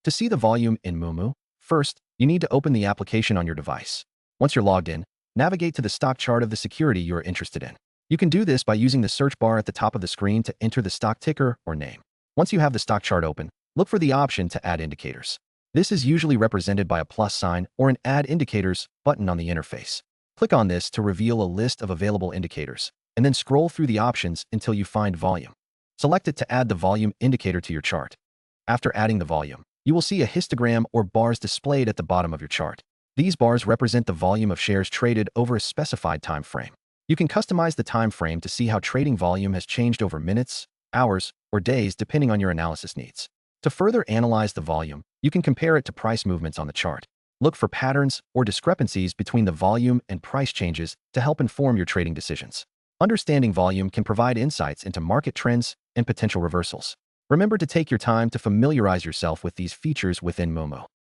To see the volume in Moomoo, first, you need to open the application on your device. Once you're logged in, navigate to the stock chart of the security you are interested in. You can do this by using the search bar at the top of the screen to enter the stock ticker or name. Once you have the stock chart open, look for the option to add indicators. This is usually represented by a plus sign or an Add Indicators button on the interface. Click on this to reveal a list of available indicators, and then scroll through the options until you find volume. Select it to add the volume indicator to your chart. After adding the volume, you will see a histogram or bars displayed at the bottom of your chart. These bars represent the volume of shares traded over a specified time frame. You can customize the time frame to see how trading volume has changed over minutes, hours, or days depending on your analysis needs. To further analyze the volume, you can compare it to price movements on the chart. Look for patterns or discrepancies between the volume and price changes to help inform your trading decisions. Understanding volume can provide insights into market trends and potential reversals. Remember to take your time to familiarize yourself with these features within Moomoo.